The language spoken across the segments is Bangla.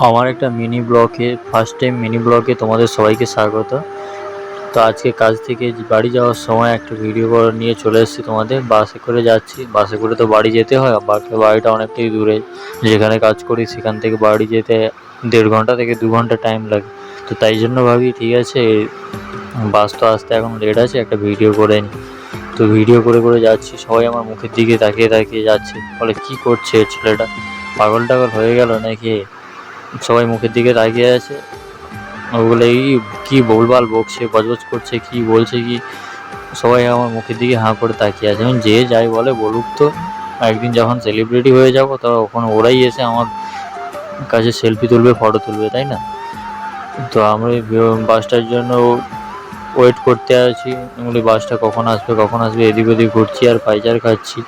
আমার একটা মিনি ব্লগে ফার্স্ট টাইম মিনি ব্লগে তোমাদের সবাইকে স্বাগত। তো আজকে কাজ থেকে বাড়ি যাওয়ার সময় একটা ভিডিও নিয়ে চলে এসেছি তোমাদের। বাসে করে যাচ্ছি, বাসে করে তো বাড়ি যেতে হয়, বাড়িটা অনেকটাই দূরে। যেখানে কাজ করি সেখান থেকে বাড়ি যেতে 1.5 ঘন্টা থেকে 2 ঘন্টা টাইম লাগে। তো তাই জন্য ভাবি ঠিক আছে, বাস তো আসতে এখন লেট আছে, একটা ভিডিও করে নিই। তো ভিডিও করে করে যাচ্ছি, সবাই আমার মুখের দিকে তাকিয়ে তাকিয়ে যাচ্ছে, বলে কী করছে ছেলেটা, পাগল টাগল হয়ে গেল নাকি। সবাই মুখের দিকে তাকিয়ে আছে, ওগুলো এই কী ভুলভাল বকছে, বজবজ করছে, কি বলছে কি, সবাই আমার মুখের দিকে হাঁ করে তাকিয়ে আছে। এবং যে যাই বলে বলুক, তো একদিন যখন সেলিব্রিটি হয়ে যাব তখন ওরাই এসে আমার কাছে সেলফি তুলবে, ফটো তুলবে, তাই না? তো আমরা বাসটার জন্য ওয়েট করতে আছি, এগুলি বাসটা কখন আসবে কখন আসবে, এদিক ওদিক ঘুরছি আর পাইচার খাচ্ছি।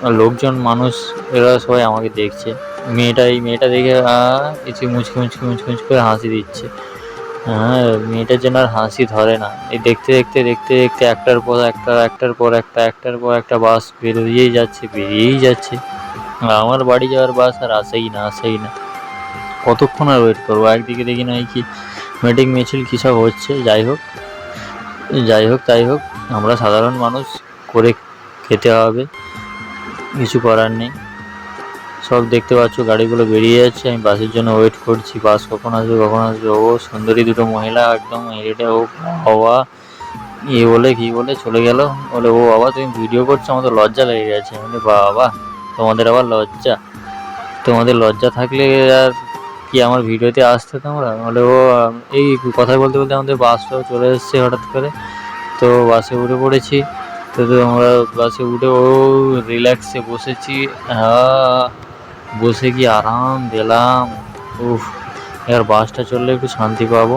আর লোকজন মানুষ এরা সবাই আমাকে দেখছে। এই মেয়েটা দেখে কিছু মুচকি মুচকি মুচকি মুচকি করে হাসি দিচ্ছে। হ্যাঁ, মেয়েটার জন্য আর হাসি ধরে না। এই দেখতে দেখতে দেখতে দেখতে একটার পর একটা একটার পর একটা বাস বেরিয়েই যাচ্ছে। আর আমার বাড়ি যাওয়ার বাস আর আসেই না। কতক্ষণ আর ওয়েট করবো? একদিকে দেখি না কি মিটিং মিছিল কী সব হচ্ছে। যাই হোক, আমরা সাধারণ মানুষ, করে খেতে হবে, কিছু করার নেই। সব দেখতে পাচ্ছ, গাড়িগুলো বেরিয়ে যাচ্ছে, আমি বাসের জন্য ওয়েট করছি, বাস কখন আসবে। ও সুন্দরী দুটো মহিলা একদম হেঁটে, ও বাবা বলে কি বলে চলে গেল। বলে ও বাবা তুমি ভিডিও করছো, আমাদের লজ্জা লেগে গেছে। বলে বাবা তোমাদের আবার তোমাদের লজ্জা থাকলে আর কি আমার ভিডিওতে আসতে তোমরা। বলে ও এই কথা বলতে বলতে আমাদের বাসটাও চলে এসেছে হঠাৎ করে। তো বাসে উঠে পড়েছি। তো আমরা বাসে উঠে রিল্যাক্সে বসেছি। বসে কি আরাম পেলাম! উফ, এবার বাসটা চললে একটু শান্তি পাবো।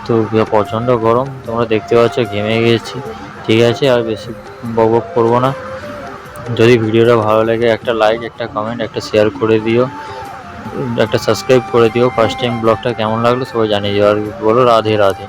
তো প্রচণ্ড গরম, তোমরা দেখতে পাচ্ছ, ঘেমে গেছি। ঠিক আছে, আর বেশি বক করবো না। যদি ভিডিওটা ভালো লাগে একটা লাইক, একটা কমেন্ট, একটা শেয়ার করে দিও, একটা সাবস্ক্রাইব করে দিও। ফার্স্ট টাইম ব্লগটা কেমন লাগলো সবাই জানিয়ে দিও। আর বলো রাধে রাধে।